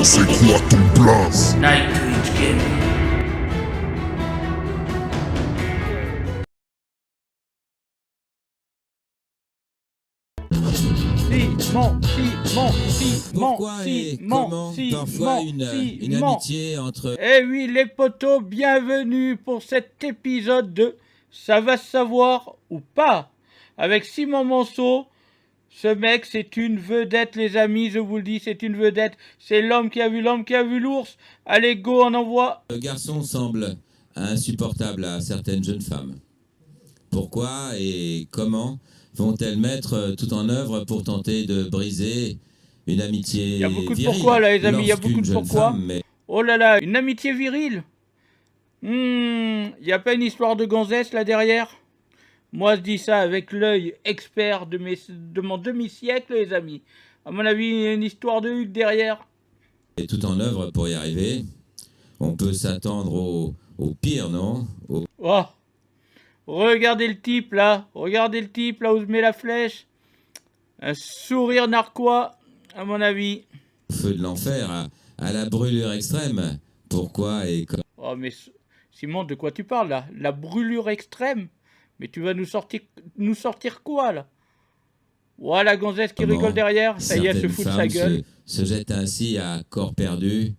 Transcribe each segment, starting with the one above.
C'est quoi ton blaze? Nightbreed Gaming. Pourquoi et comment parfois une amitié entre... Eh oui, les potos, bienvenue pour cet épisode de Ça va se savoir ou pas avec Simon Monceau. Ce mec, c'est une vedette, les amis, je vous le dis, c'est une vedette. C'est l'homme qui a vu l'ours. Allez, go, on envoie. Le garçon semble insupportable à certaines jeunes femmes. Pourquoi et comment vont-elles mettre tout en œuvre pour tenter de briser une amitié virile? Il y a beaucoup de pourquoi, là, les amis, il y a beaucoup de pourquoi. Oh là là, une amitié virile. Il n'y a pas une histoire de gonzesse là derrière? Moi, je dis ça avec l'œil expert de mon demi-siècle, les amis. À mon avis, il y a une histoire de Hugues derrière. Et tout en œuvre pour y arriver, on peut s'attendre au pire, non? Oh, regardez le type là où se met la flèche. Un sourire narquois, à mon avis. Au feu de l'enfer, à la brûlure extrême. Pourquoi et comment? Oh, mais Simon, de quoi tu parles là? La brûlure extrême? Mais tu vas nous sortir quoi là? Ouah, la gonzesse qui rigole derrière, ça y est, elle se fout de sa gueule. Se jette ainsi à corps perdu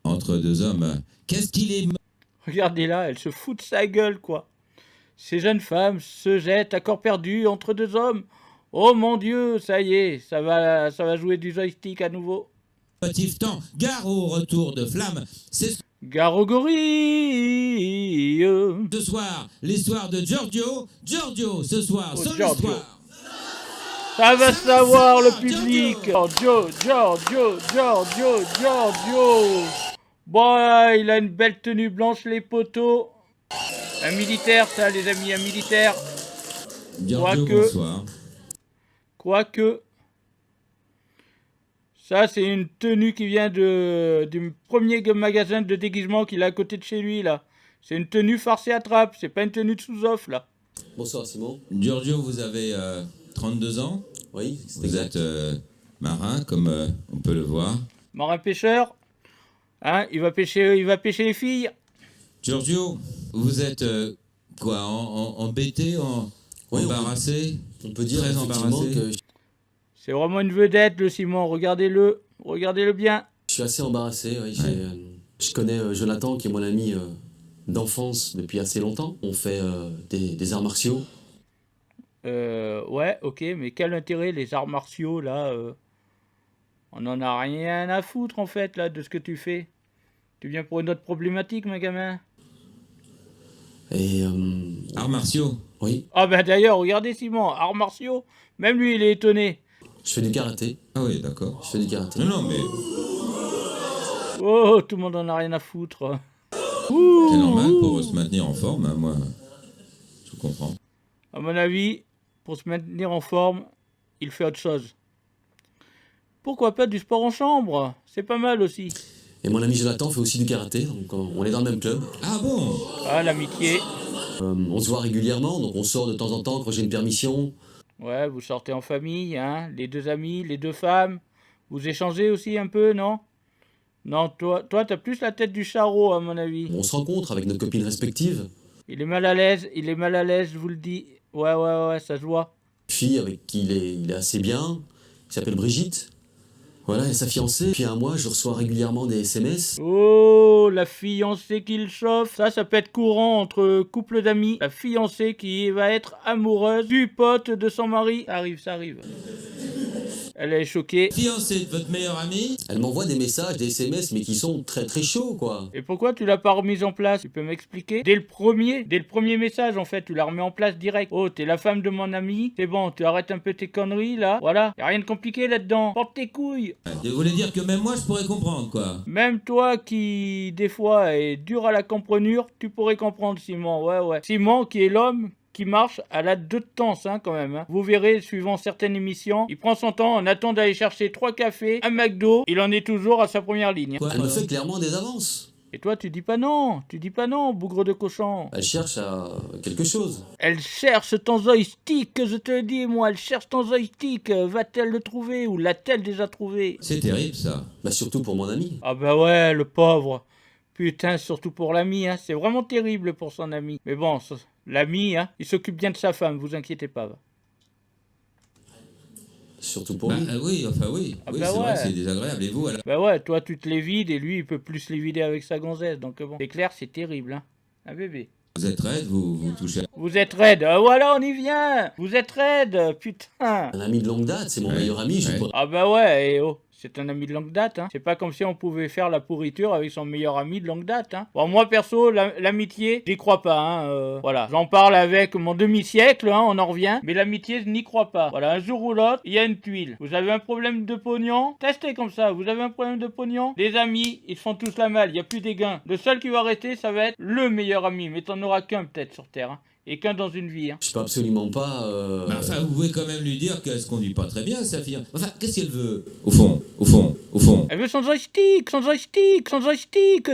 entre deux hommes. Qu'est-ce qu'il est... Regardez là, elle se fout de sa gueule, quoi. Ces jeunes femmes se jettent à corps perdu entre deux hommes. Oh mon Dieu, ça y est, ça va jouer du joystick à nouveau. Temps, gare au retour de flamme. C'est Gare aux gorilles. ce soir l'histoire de Giorgio. Giorgio, ce soir, son Giorgio. histoire. Ça va savoir le public. Giorgio. Bon, il a une belle tenue blanche, les poteaux. Un militaire, ça, les amis, un militaire. Giorgio, bonsoir. Quoique, ça, c'est une tenue qui vient du premier magasin de déguisement qu'il a à côté de chez lui, là. C'est une tenue farce et attrape, c'est pas une tenue de sous-off, là. Bonsoir Simon. Giorgio, vous avez 32 ans. Oui, c'est Vous exact. êtes marin, comme on peut le voir. Marin-pêcheur, hein, il va pêcher les filles. Giorgio, vous êtes quoi, embêté, Oui, embarrassé? On peut dire Très effectivement embarrassé. que C'est vraiment une vedette, le Simon, regardez-le bien. je suis assez embarrassé. Oui, je connais Jonathan qui est mon ami d'enfance depuis assez longtemps. On fait des arts martiaux. Ouais, ok, mais quel intérêt, les arts martiaux, là on en a rien à foutre, en fait, là, de ce que tu fais. Tu viens pour une autre problématique, mon gamin. Et Arts martiaux. oui, Ah ben d'ailleurs, regardez Simon, arts martiaux, même lui, il est étonné. je fais du karaté. Ah oui, d'accord. Je fais du karaté. Non, mais Oh, tout le monde en a rien à foutre. c'est normal pour se maintenir en forme, hein, moi. Je comprends. À mon avis, pour se maintenir en forme, il fait autre chose. Pourquoi pas du sport en chambre? C'est pas mal aussi. Et mon ami Jonathan fait aussi du karaté. Donc on est dans le même club. Ah bon? Ah, l'amitié. On se voit régulièrement. Donc on sort de temps en temps quand j'ai une permission. Ouais, vous sortez en famille, hein, les deux amis, les deux femmes. Vous échangez aussi un peu, non? Non, toi, t'as plus la tête du charreau, à mon avis. On se rencontre avec nos copines respectives. Il est mal à l'aise, je vous le dis. Ouais, ça se voit. Une fille avec qui il est assez bien, qui s'appelle Brigitte. Voilà, et sa fiancée. Puis un mois, je reçois régulièrement des SMS. Oh, la fiancée qui le chauffe. Ça peut être courant entre couples d'amis. La fiancée qui va être amoureuse du pote de son mari. Ça arrive. Elle est choquée. Fiancé de votre meilleur ami? Elle m'envoie des messages, des SMS, mais qui sont très très chauds, quoi. Et pourquoi tu l'as pas remise en place? Tu peux m'expliquer? Dès le premier message, en fait, tu la remets en place direct. Oh, t'es la femme de mon ami. C'est bon, tu arrêtes un peu tes conneries, là. Voilà. Y a rien de compliqué là-dedans. Porte tes couilles. Vous voulez dire que même moi, je pourrais comprendre, quoi. Même toi qui, des fois, est dur à la comprenure, tu pourrais comprendre, Simon. Ouais. Simon, qui est l'homme qui marche à la deux temps, hein, quand même. Hein. Vous verrez, suivant certaines émissions, il prend son temps, on attend d'aller chercher 3 cafés, un McDo, il en est toujours à sa première ligne. Quoi, Elle me fait clairement des avances. Et toi, tu dis pas non, bougre de cochon. Elle cherche à quelque chose. Elle cherche ton joystick, je te le dis, moi, elle cherche ton joystick. Va-t-elle le trouver ou l'a-t-elle déjà trouvé? C'est terrible, ça. Bah surtout pour mon ami. Ah bah ouais, le pauvre. Putain, surtout pour l'ami, hein. C'est vraiment terrible pour son ami. Mais bon, l'ami, hein, il s'occupe bien de sa femme, vous inquiétez pas. Surtout pour Bah, lui. oui, enfin oui. Ah Oui, bah c'est vrai ouais. que c'est désagréable. Et vous, alors? Bah ouais, toi tu te les vides et lui il peut plus se les vider avec sa gonzesse. Donc bon, c'est clair, c'est terrible, hein. Un bébé. Vous êtes raide, vous touchez... Vous êtes raide, voilà, on y vient. Vous êtes raide, putain. Un ami de longue date, c'est mon Ouais, meilleur ami. Je ouais. pourrais- Ah bah ouais, et oh, c'est un ami de longue date, hein. C'est pas comme si on pouvait faire la pourriture avec son meilleur ami de longue date, hein. Bon, moi perso, l'amitié, j'y crois pas, hein. Voilà, j'en parle avec mon demi-siècle, hein, on en revient. Mais l'amitié, je n'y crois pas. Voilà, un jour ou l'autre, il y a une tuile. Vous avez un problème de pognon, testez comme ça. Vous avez un problème de pognon, les amis, ils se font tous la malle, il y a plus des gains. Le seul qui va rester, ça va être le meilleur ami. Mais t'en auras qu'un peut-être sur Terre, hein. Et qu'un dans une vie, hein. Je peux absolument pas. Mais enfin, vous pouvez quand même lui dire qu'elle se conduit pas très bien, sa fille. Enfin, qu'est-ce qu'elle veut? Au fond. Elle veut son joystick,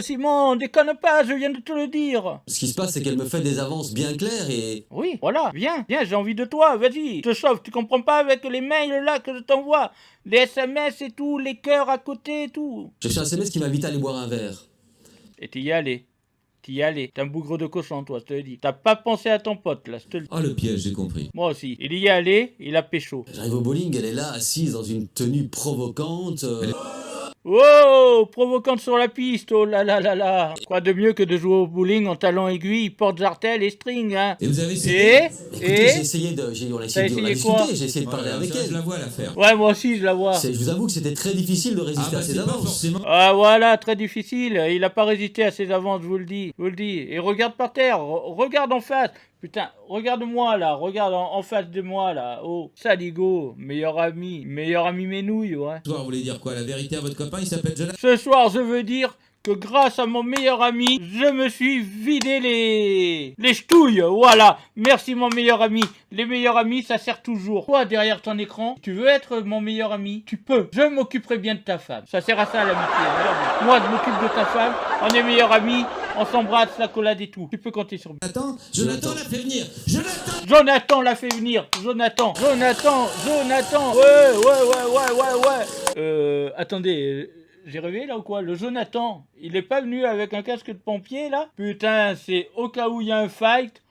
Simon, déconne pas, je viens de te le dire. Ce qui se passe, c'est qu'elle me fait des avances bien claires et. Oui, voilà, viens, j'ai envie de toi, vas-y, je te chauffe, tu comprends pas avec les mails là que je t'envoie, les SMS et tout, les cœurs à côté et tout. J'ai fait un SMS qui m'invite à aller boire un verre. Et t'y y allais. T'es un bougre de cochon, toi, je te le dis. T'as pas pensé à ton pote, là, je te le dis. Ah, le piège, j'ai compris. Moi aussi. Il y est allé, il a pécho. J'arrive au bowling, elle est là, assise dans une tenue provocante. Oh, provocante sur la piste, oh là là là là. Quoi de mieux que de jouer au bowling en talons aiguilles, porte-jartel et string, hein. Et vous avez essayé? Écoutez, j'ai essayé de. On a T'as essayé de essayé quoi? discuter, j'ai essayé de parler avec Je elle. la vois l'affaire. Ouais, moi aussi, je la vois. Je vous avoue que c'était très difficile de résister à ses c'est pas avances. forcément... Ah voilà, très difficile. Il a pas résisté à ses avances, je vous le dis. Et regarde par terre, regarde en face. Putain, regarde-moi là, regarde en face de moi là. Oh, Saligo, meilleur ami mes nouilles, ouais. Toi, vous voulez dire quoi? La vérité à votre copain, il s'appelle Jonathan? Ce soir, je veux dire que grâce à mon meilleur ami, je me suis vidé les ch'touilles, voilà. Merci mon meilleur ami. Les meilleurs amis, ça sert toujours. Toi, derrière ton écran, tu veux être mon meilleur ami? Tu peux. Je m'occuperai bien de ta femme. Ça sert à ça l'amitié. Alors, moi, je m'occupe de ta femme. On est meilleurs amis. On s'embrasse, la collade et tout. Tu peux compter sur moi. Jonathan l'a fait venir. Jonathan l'a fait venir. Jonathan. Ouais. Attendez. J'ai rêvé là ou quoi? Le Jonathan, il est pas venu avec un casque de pompier là? Putain, c'est au cas où il y a un fight.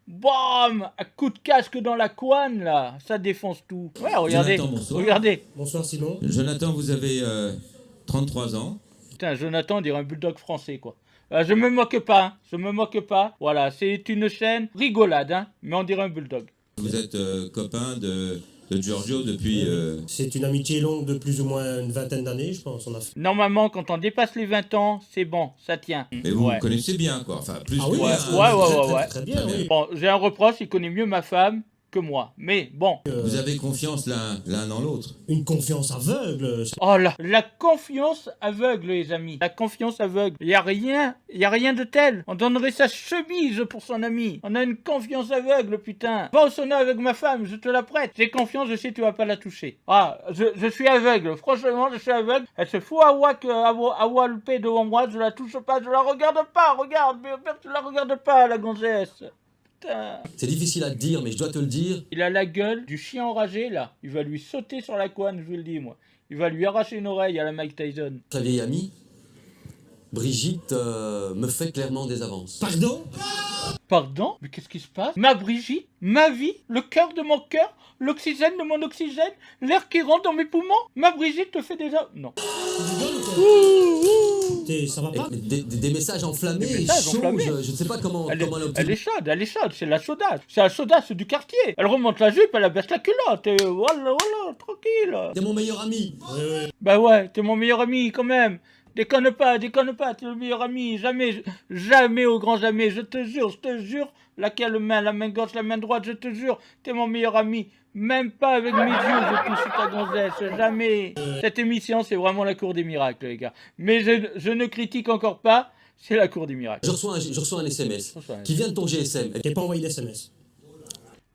Bam! Un coup de casque dans la couenne là, ça défonce tout. Ouais, regardez, Jonathan, bonsoir. regardez. Bonsoir Simon. Jonathan, vous avez 33 ans. Putain, Jonathan, on dirait un bulldog français quoi. Je me moque pas. Voilà, c'est une chaîne rigolade, hein, mais on dirait un bulldog. Vous êtes copain de Giorgio depuis... C'est une amitié longue de plus ou moins une vingtaine d'années, je pense. On a fait... Normalement, quand on dépasse les 20 ans, c'est bon, ça tient. Mais vous Ouais. vous connaissez bien, quoi. Enfin, plus Ah que oui, bien, ouais. hein. Très bien, Très bien. oui. Bon, j'ai un reproche, il connaît mieux ma femme que moi. Mais bon. Vous avez confiance l'un dans l'autre. Une confiance aveugle. Oh là, la confiance aveugle, les amis. La confiance aveugle. Il y a rien de tel. On donnerait sa chemise pour son ami. On a une confiance aveugle, putain. Va au sauna avec ma femme, je te la prête. J'ai confiance, je sais que tu vas pas la toucher. Ah, je suis aveugle. Franchement, je suis aveugle. Elle se fout à walper devant moi, je la touche pas, je la regarde pas. Regarde, mais tu la regardes pas, la gonzesse. Putain. C'est difficile à te dire, mais je dois te le dire. Il a la gueule du chien enragé, là. Il va lui sauter sur la couenne, je vous le dis, moi. Il va lui arracher une oreille à la Mike Tyson. Ta vieille amie, Brigitte, me fait clairement des avances. Pardon? Pardon? Mais qu'est-ce qui se passe? Ma Brigitte? Ma vie? Le cœur de mon cœur? L'oxygène de mon oxygène? L'air qui rentre dans mes poumons? Ma Brigitte te fait déjà... Non. Ça va pas? Des messages enflammés, Des messages chauds, enflammés. je ne sais pas comment Elle l'obtenir. est chaude, c'est la chaudasse. C'est la chaudasse du quartier. Elle remonte la jupe, elle abaisse la culotte, et voilà, tranquille. T'es mon meilleur ami. Bah ouais, t'es mon meilleur ami quand même. Déconne pas, t'es le meilleur ami. Jamais au grand jamais, je te jure. Laquelle main, la main gauche, la main droite, je te jure, t'es mon meilleur ami. Même pas avec mes yeux, je touche ta gonzesse, jamais. Cette émission, c'est vraiment la cour des miracles, les gars. Mais je ne critique encore pas, c'est la cour des miracles. Je reçois un SMS qui vient de ton GSM. T'es pas envoyé d'SMS.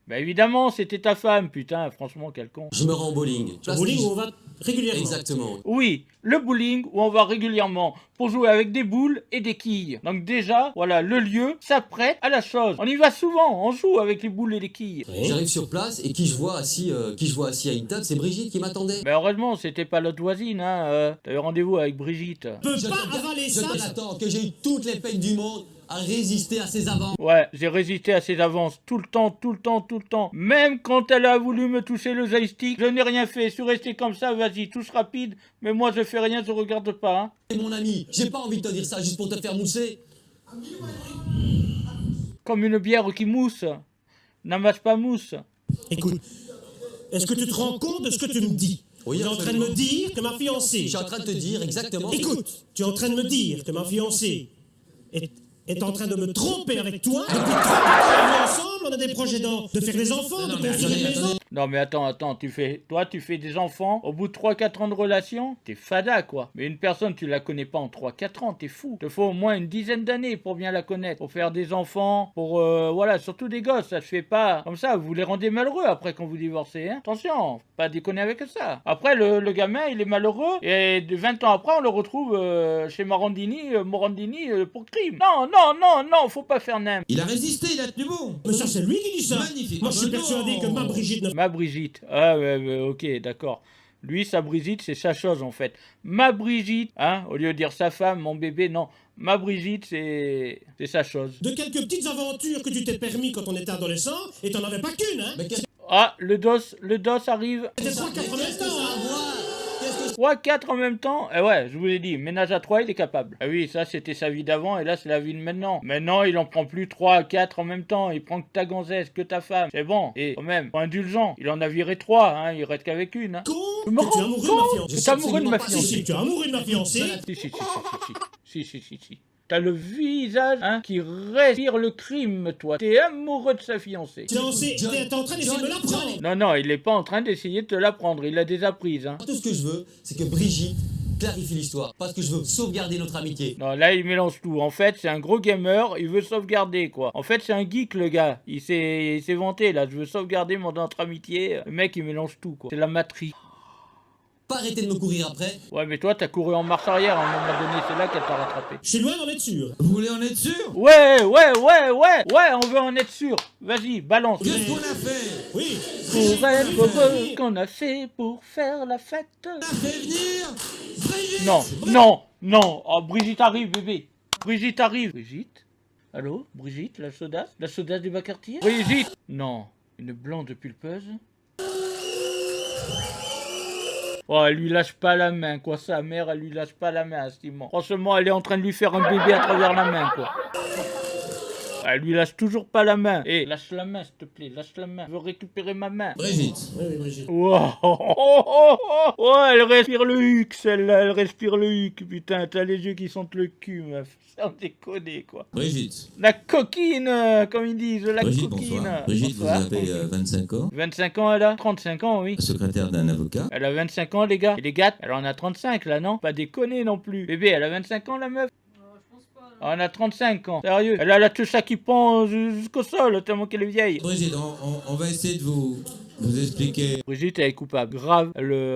Bah évidemment, c'était ta femme, putain, franchement, quel con. Je me rends au bowling. Au bowling où on va régulièrement. Exactement. Oui, le bowling où on va régulièrement. pour jouer avec des boules et des quilles. Donc déjà, voilà, le lieu s'apprête à la chose. On y va souvent, on joue avec les boules et les quilles. Oui. J'arrive sur place et qui je vois assis à une table, c'est Brigitte qui m'attendait. Mais heureusement, c'était pas l'autre voisine, hein. T'avais rendez-vous avec Brigitte. J'attends que j'ai eu toutes les peines du monde à résister à ses avances. Ouais, j'ai résisté à ses avances tout le temps. Même quand elle a voulu me toucher le joystick, je n'ai rien fait. Je suis resté comme ça, vas-y, touche rapide. Mais moi, je fais rien, je regarde pas. Hein. Et mon ami, j'ai pas envie de te dire ça juste pour te faire mousser. Comme une bière qui mousse. N'amasse pas mousse. Écoute, est-ce que tu te rends compte de ce que tu me dis? Oui, tu es en train de me dire que ma fiancée... Je suis en train de te dire exactement... Écoute, tu es en train de me dire que ma fiancée est en train de me tromper avec toi. Depuis 30 ans, ensemble, on a des projets de faire des enfants, de construire une maison. Non mais attends, tu fais des enfants, au bout de 3-4 ans de relation, t'es fada quoi. Mais une personne, tu la connais pas en 3-4 ans, t'es fou. Il te faut au moins une dizaine d'années pour bien la connaître, pour faire des enfants, pour voilà, surtout des gosses, ça se fait pas comme ça, vous les rendez malheureux après quand vous divorcez, hein. Attention, pas déconner avec ça. Après le gamin, il est malheureux, et de 20 ans après, on le retrouve chez Morandini pour crime. Non, faut pas faire n'importe. Il a résisté, il a tenu bon. Mais ça, c'est lui qui dit ça. Magnifique. Moi, je suis persuadé que ma Brigitte ne... Ma Brigitte. Ah ouais, ok, d'accord. Lui, sa Brigitte, c'est sa chose en fait. Ma Brigitte, hein, au lieu de dire sa femme, mon bébé, non. Ma Brigitte, c'est sa chose. De quelques petites aventures que tu t'es permis quand on était adolescent, et t'en avais pas qu'une, hein. Ah, le dos arrive. C'était 3-4 en même temps, hein. 3-4 en même temps. Eh ouais, je vous ai dit, ménage à 3, il est capable. Ah oui, ça c'était sa vie d'avant et là c'est la vie de maintenant. Maintenant, il en prend plus 3-4 en même temps. Il prend que ta gonzesse, que ta femme. C'est bon. Et quand même, pas indulgent. Il en a viré 3, hein. Il reste qu'avec une. Hein. Que tu es amoureux de ma fiancée. Tu es amoureux de ma fiancée. Si, tu es amoureux de ma fiancée. Si. T'as le visage, hein, qui respire le crime, toi. T'es amoureux de sa fiancée. T'es en train d'essayer de me l'apprendre. Non, il est pas en train d'essayer de te l'apprendre. Il a déjà prise, hein. Tout ce que je veux, c'est que Brigitte clarifie l'histoire. Parce que je veux sauvegarder notre amitié. Non, là, il mélange tout. En fait, c'est un gros gamer. Il veut sauvegarder, quoi. En fait, c'est un geek, le gars. Il s'est vanté, là. Je veux sauvegarder notre amitié. Le mec, il mélange tout, quoi. C'est la matrice. Pas arrêter de me courir après. Ouais, mais toi, t'as couru en marche arrière à un moment donné, c'est là qu'elle t'a rattrapé. Je suis loin d'en être sûr. Vous voulez en être sûr? Ouais, on veut en être sûr. Vas-y, balance. Qu'est-ce qu'on a fait? Oui. Pour être heureux, qu'on a fait pour faire la fête. On a fait venir Brigitte. Non. Oh, Brigitte arrive, bébé. Brigitte arrive. Brigitte? Allô? Brigitte, la sodasse du bas-quartier? Brigitte? Non. Une blonde pulpeuse? Oh, elle lui lâche pas la main, quoi. Sa mère, elle lui lâche pas la main, Simon. Franchement, elle est en train de lui faire un bébé à travers la main, quoi. Elle lui lâche toujours pas la main. Eh, lâche la main, s'il te plaît, lâche la main. Je veux récupérer ma main. Brigitte. Oui, Brigitte. Wow. Oh, elle respire le huc, celle-là. Elle respire le huc. Putain, t'as les yeux qui sentent le cul, meuf. Sans déconner, quoi. Brigitte. La coquine, comme ils disent, la Brigitte, coquine. bonsoir. Brigitte, Bonsoir. vous avez 25 ans. 25 ans, elle a 35 ans, oui. Secrétaire d'un avocat. Elle a 25 ans, les gars. Et les gars, elle en a 35, là, non? Pas déconner non plus. Bébé, elle a 25 ans, la meuf? Elle a 35 ans. Sérieux. Elle a la touche qui pend jusqu'au sol, tellement qu'elle est vieille. Brigitte, on va essayer de vous expliquer. Brigitte, elle est coupable. Grave.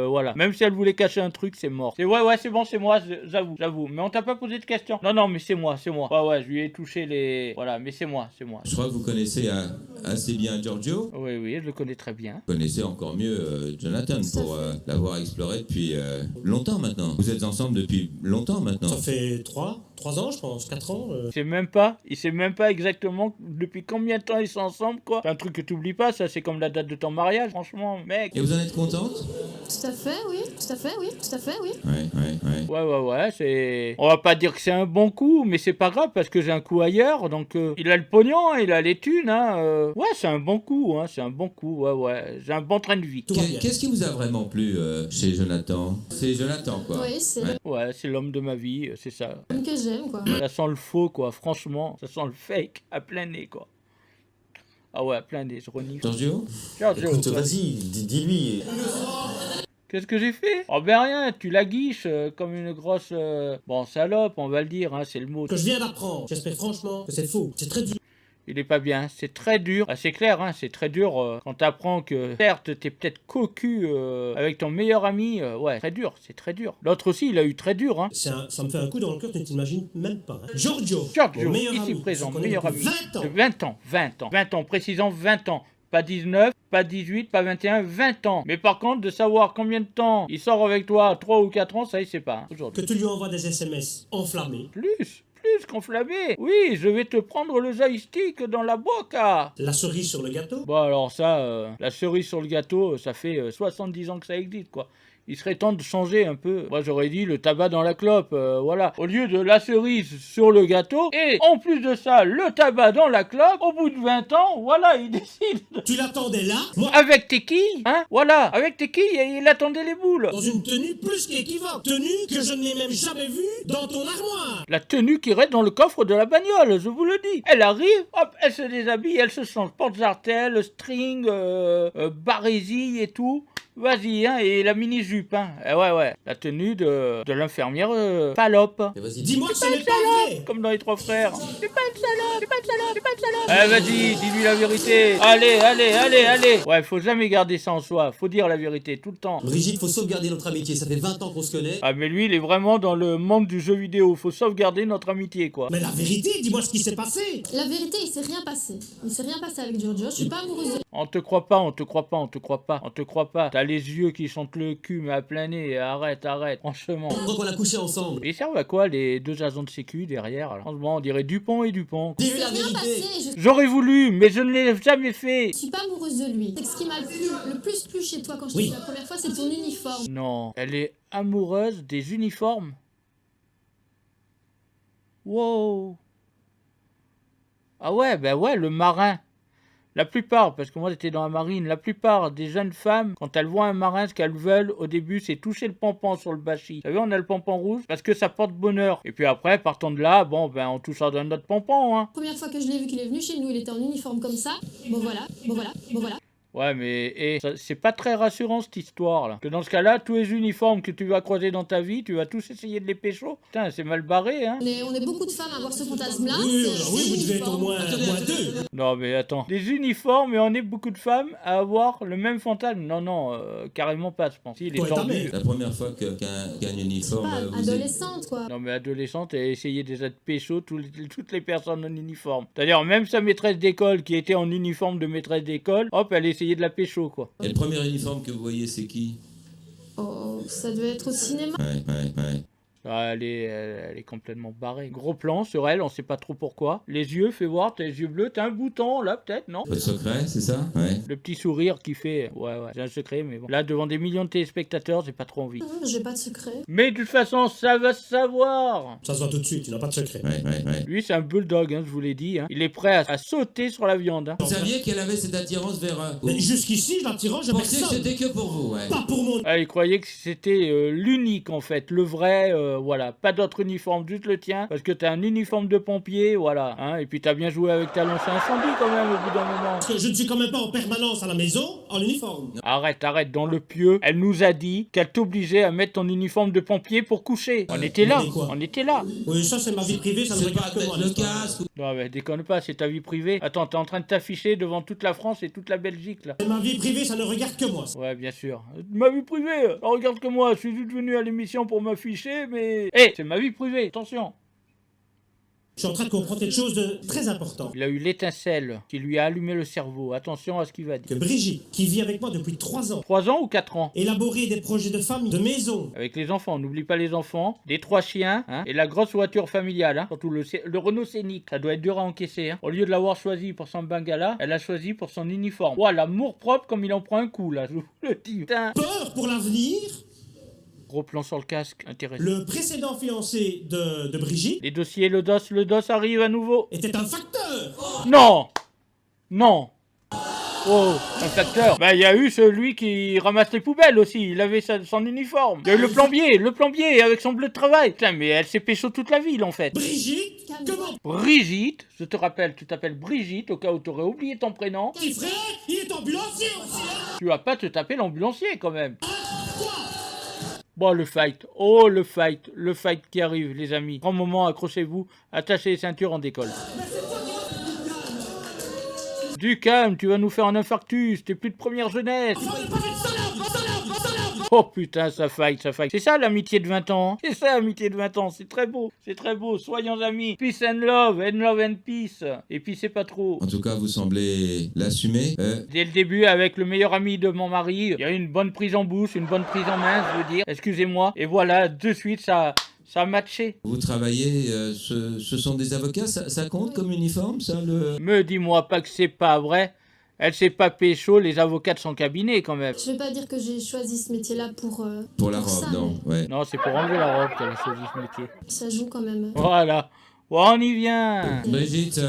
Voilà. Même si elle voulait cacher un truc, c'est mort. Ouais, c'est bon, c'est moi, j'avoue. Mais on t'a pas posé de questions. Non, mais c'est moi. Ouais, je lui ai touché les... Voilà, mais c'est moi. Je crois que vous connaissez assez bien Giorgio. Oui, je le connais très bien. Vous connaissez encore mieux Jonathan pour l'avoir exploré depuis longtemps maintenant. Vous êtes ensemble depuis longtemps maintenant. Ça fait 3 ans, je pense, 4 ans. Il sait même pas exactement depuis combien de temps ils sont ensemble, quoi. C'est un truc que t'oublies pas, ça, c'est comme la date de ton mariage, franchement, mec. Et vous en êtes contente? Tout à fait, oui. Ouais, c'est... On va pas dire que c'est un bon coup, mais c'est pas grave, parce que j'ai un coup ailleurs, donc... il a le pognon, il a les thunes, hein. Ouais, c'est un bon coup, ouais. J'ai un bon train de vie. Qu'est-ce qui vous a vraiment plu chez Jonathan? C'est Jonathan, quoi. Oui, c'est Ouais, c'est l'homme de ma vie, c'est ça. l'homme que j'aime, quoi. Ça sent le faux, quoi, franchement. Ça sent le fake à plein nez, quoi. Ah ouais, à plein nez, je renifle. Giorgio? Écoute, quoi. vas-y, dis-lui. Qu'est-ce que j'ai fait? Oh ben rien, tu la guiches comme une grosse... Bon, salope, on va le dire, hein, c'est le mot. Que je viens d'apprendre. J'espère franchement que c'est faux. C'est très dur. Il est pas bien, c'est très dur. Ah, c'est clair, hein, c'est très dur quand t'apprends que, certes, t'es peut-être cocu avec ton meilleur ami. Ouais, très dur, c'est très dur. L'autre aussi, il a eu très dur, hein. Ça me fait un coup dans le cœur, tu ne t'imagines même pas. Hein. Giorgio, Giorgio, mon meilleur ici ami, présent, je connais meilleur ami. depuis 20 ans. 20 ans, 20 ans. 20 ans, précisons 20 ans. Pas 19, pas 18, pas 21, 20 ans. Mais par contre, de savoir combien de temps il sort avec toi, 3 ou 4 ans, ça il sait pas, hein, aujourd'hui. Que tu lui envoies des SMS enflammés. Plus qu'enflammé. Oui, je vais te prendre le joystick dans la boca. La cerise sur le gâteau. Bon, alors ça, la cerise sur le gâteau, ça fait 70 ans que ça existe, quoi. Il serait temps de changer un peu. Moi, j'aurais dit le tabac dans la clope, voilà. Au lieu de la cerise sur le gâteau, et en plus de ça, le tabac dans la clope, au bout de 20 ans, voilà, il décide. Tu l'attendais là, moi, Avec tes quilles, hein, voilà. Avec tes quilles, il attendait les boules. dans une tenue plus qu'équivoque. Tenue que je n'ai même jamais vue dans ton armoire. La tenue qui reste dans le coffre de la bagnole, je vous le dis. Elle arrive, hop, elle se déshabille, elle se change porte-jartel, string, barésie et tout. Vas-y, hein, et la mini-jupe, hein. Ouais, la tenue de l'infirmière Palope. Et vas-y, Dis-moi que ce n'est pas vrai. Comme dans Les Trois Frères. C'est pas une salope, c'est pas une salope, c'est pas une salope. Vas-y, dis-lui la vérité. Allez. Ouais, faut jamais garder ça en soi, faut dire la vérité tout le temps. Brigitte, faut sauvegarder notre amitié, ça fait 20 ans qu'on se connaît. Ah, mais lui, il est vraiment dans le monde du jeu vidéo, faut sauvegarder notre amitié, quoi. Mais la vérité, dis-moi ce qui s'est passé. La vérité, il s'est rien passé. Il s'est rien passé avec Giorgio. Je suis pas amoureuse de On te croit pas. T'as les yeux qui sentent le cul, mais à plein nez. Arrête, franchement. Donc on a couché ensemble. Ils servent à quoi les deux agents de sécu derrière alors franchement, on dirait Dupont et Dupont. Dis-lui Il la s'est rien vérité. passé. J'aurais voulu, mais je ne l'ai jamais fait. Je suis pas amoureuse de lui. C'est que ce qui m'a le plus plu chez toi quand je t'ai Oui. vu la première fois, c'est ton uniforme. Non, elle est amoureuse des uniformes. Wow. Ah ouais, ben ouais, le marin. La plupart, parce que moi j'étais dans la marine, la plupart des jeunes femmes, quand elles voient un marin, ce qu'elles veulent au début, c'est toucher le pompon sur le bâchi. Vous savez, on a le pompon rouge parce que ça porte bonheur. Et puis après, partant de là, bon, ben on touche à notre pompon, hein. Première fois que je l'ai vu qu'il est venu chez nous, il était en uniforme comme ça. Bon voilà. Ouais, mais c'est pas très rassurant cette histoire là. Que dans ce cas-là, tous les uniformes que tu vas croiser dans ta vie, tu vas tous essayer de les pécho. Putain, c'est mal barré, hein. On est beaucoup de femmes à avoir ce fantasme-là. Oui, c'est alors oui, vous devez être au uniforme. moins deux. Non, mais attends. Des uniformes et on est beaucoup de femmes à avoir le même fantasme. Non, carrément pas, je pense. Il est Toi et ta tordu. mère. La première fois qu'un uniforme Pas vous est... adolescente, quoi. Non, mais adolescente, elle a essayé déjà de pécho toutes les personnes en uniforme. C'est-à-dire, même sa maîtresse d'école qui était en uniforme de maîtresse d'école, hop, elle essayait de la pécho, quoi. Et le premier uniforme que vous voyez, c'est qui? Oh, ça devait être au cinéma. Ouais. Ah, elle est complètement barrée. Gros plan sur elle, on sait pas trop pourquoi. Les yeux, fais voir, t'as les yeux bleus, t'as un bouton là peut-être, non? Votre secret, c'est ça? Ouais. Le petit sourire qui fait... Ouais, j'ai un secret, mais bon. Là, devant des millions de téléspectateurs, j'ai pas trop envie. J'ai pas de secret. Mais de toute façon, ça va se savoir. Ça se voit tout de suite, tu n'as pas de secret. Ouais. Lui, c'est un bulldog, hein, je vous l'ai dit. Hein. Il est prêt à sauter sur la viande. Hein. Vous saviez qu'elle avait cette attirance vers... Mais jusqu'ici, l'attirance, je pensez que personne. c'était que pour vous, ouais. Pas pour mon... Ah, il croyait que c'était l'unique, en fait. Le vrai, voilà. Pas d'autre uniforme, juste le tien. Parce que t'as un uniforme de pompier, voilà. Hein. Et puis t'as bien joué avec ta lance à incendie, quand même, au bout d'un moment. Parce que je ne suis quand même pas en permanence à la maison en uniforme. Arrête, dans le pieu. Elle nous a dit qu'elle t'obligeait à mettre ton uniforme de pompier pour coucher. On était là. mais quoi? On était là. Oui, ça c'est ma vie privée, ça ne C'est pas regarde que moi. mettre le n'est-ce pas? casque. Non, mais déconne pas, c'est ta vie privée. Attends, t'es en train de t'afficher devant toute la France et toute la Belgique, là. C'est ma vie privée, ça ne regarde que moi. Ouais, bien sûr. Ma vie privée, regarde que moi, je suis juste venu à l'émission pour m'afficher, mais... Hé, c'est ma vie privée, attention. Je suis en train de comprendre quelque chose de très important. Il a eu l'étincelle qui lui a allumé le cerveau. Attention à ce qu'il va dire. Que Brigitte, qui vit avec moi depuis 3 ans, 3 ans ou 4 ans? élaborer des projets de famille, de maison. Avec les enfants, n'oublie pas les enfants, les 3 chiens, hein, et la grosse voiture familiale, hein, surtout le Renault Scénic. Ça doit être dur à encaisser, hein. Au lieu de l'avoir choisi pour son bengala, elle a choisi pour son uniforme. Ouah, l'amour propre comme il en prend un coup, là, je vous le dis. Putain. Peur pour l'avenir. Gros plan sur le casque, intéressant. Le précédent fiancé de Brigitte Les dossiers, le DOS arrive à nouveau. était un facteur. Non. Oh, un facteur. Bah, il y a eu celui qui ramasse les poubelles aussi. Il avait son uniforme. Il y a eu le plombier avec son bleu de travail. Putain, mais elle s'est pécho toute la ville, en fait. Brigitte, comment Brigitte, je te rappelle, tu t'appelles Brigitte, au cas où t'aurais oublié ton prénom. petit frère, il est ambulancier aussi, hein. Tu vas pas te taper l'ambulancier, quand même. Bon, le fight. Oh, le fight qui arrive, les amis. Grand moment, accrochez-vous, attachez les ceintures, on décolle. Du calme, tu vas nous faire un infarctus, t'es plus de première jeunesse. Oh putain, ça faille. C'est ça l'amitié de 20 ans. C'est ça l'amitié de 20 ans. C'est très beau. Soyons amis. Peace and love and peace. Et puis c'est pas trop. En tout cas, vous semblez l'assumer. Dès le début, avec le meilleur ami de mon mari, il y a eu une bonne prise en bouche, une bonne prise en main, je veux dire. Excusez-moi. Et voilà, de suite, ça a matché. Vous travaillez, ce sont des avocats, ça compte comme uniforme, ça le... Me dis-moi pas que c'est pas vrai. Elle s'est pas pécho les avocats de son cabinet quand même. Je vais pas dire que j'ai choisi ce métier-là pour la robe, ça, non, ouais. Non, c'est pour enlever la robe qu'elle a choisi ce métier. Ça joue quand même. Voilà. On y vient. Brigitte,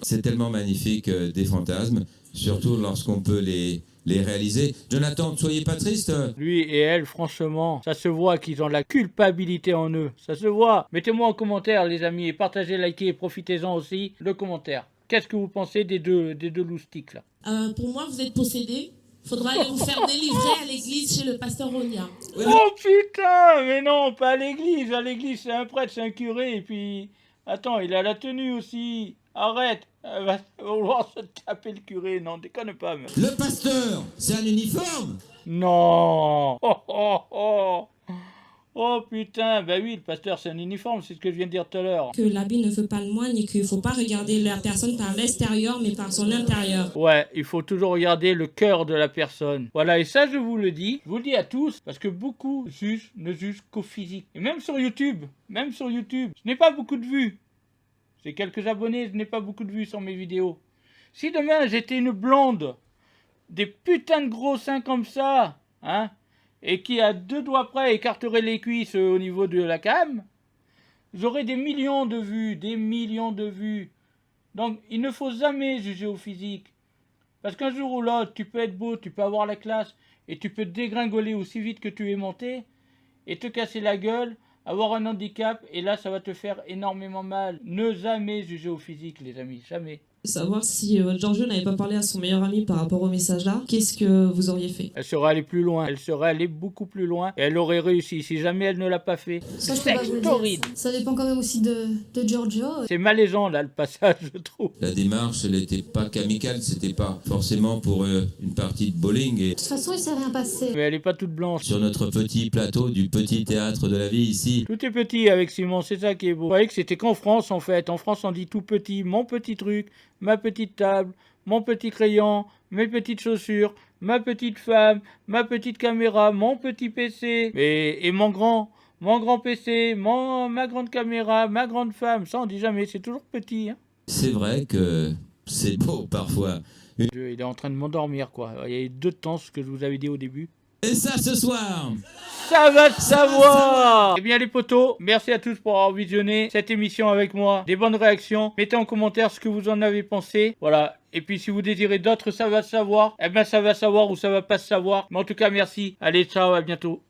c'est tellement magnifique des fantasmes, surtout lorsqu'on peut les réaliser. Jonathan, ne soyez pas triste. Lui et elle, franchement, ça se voit qu'ils ont de la culpabilité en eux. Ça se voit. Mettez-moi en commentaire, les amis, et partagez, likez et profitez-en aussi le commentaire. Qu'est-ce que vous pensez des deux loustiques là? Pour moi, vous êtes possédés. Faudra aller vous faire délivrer à l'église chez le pasteur Ronia. Oh putain, mais non, pas à l'église. À l'église, c'est un prêtre, c'est un curé. Et puis, attends, il a la tenue aussi. Arrête. Elle va vouloir se taper le curé. Non, déconne pas. Mais... Le pasteur, c'est un uniforme? Non. Oh putain, bah oui, le pasteur c'est un uniforme, c'est ce que je viens de dire tout à l'heure. Que l'habit ne fait pas le moine et qu'il ne faut pas regarder la personne par l'extérieur mais par son intérieur. Ouais, il faut toujours regarder le cœur de la personne. Voilà, et ça je vous le dis à tous, parce que beaucoup ne jugent qu'au physique. Et même sur YouTube, je n'ai pas beaucoup de vues. J'ai quelques abonnés, je n'ai pas beaucoup de vues sur mes vidéos. Si demain j'étais une blonde, des putains de gros seins comme ça, hein, et qui à 2 doigts près écarterait les cuisses au niveau de la cam, j'aurais des millions de vues, Donc il ne faut jamais juger au physique. Parce qu'un jour ou l'autre, tu peux être beau, tu peux avoir la classe, et tu peux te dégringoler aussi vite que tu es monté, et te casser la gueule, avoir un handicap, et là ça va te faire énormément mal. Ne jamais juger au physique, les amis, jamais. Savoir si Giorgio n'avait pas parlé à son meilleur ami par rapport au message là, qu'est-ce que vous auriez fait? Elle serait allée plus loin, elle serait allée beaucoup plus loin, et elle aurait réussi, si jamais elle ne l'a pas fait. Ça, je peux pas vous le dire. Ça dépend quand même aussi de Giorgio. C'est malaisant là le passage, je trouve. La démarche, elle n'était pas qu'amicale, c'était pas forcément pour une partie de bowling. Et... De toute façon, il s'est rien passé. Mais elle est pas toute blanche. Sur notre petit plateau du petit théâtre de la vie ici. Tout est petit avec Simon, c'est ça qui est beau. Vous voyez que c'était qu'en France en fait. En France on dit tout petit, mon petit truc, ma petite table, mon petit crayon, mes petites chaussures, ma petite femme, ma petite caméra, mon petit PC, et mon grand PC, ma grande caméra, ma grande femme. Ça on dit jamais, c'est toujours petit. Hein. C'est vrai que c'est beau parfois. Il est en train de m'endormir quoi. Il y a eu 2 temps ce que je vous avais dit au début. Et ça ce soir, ça va te savoir. Eh bien les potos, merci à tous pour avoir visionné cette émission avec moi. Des bonnes réactions, mettez en commentaire ce que vous en avez pensé. Voilà, et puis si vous désirez d'autres ça va se savoir, eh ben ça va savoir ou ça va pas se savoir. Mais en tout cas merci, allez ciao, à bientôt.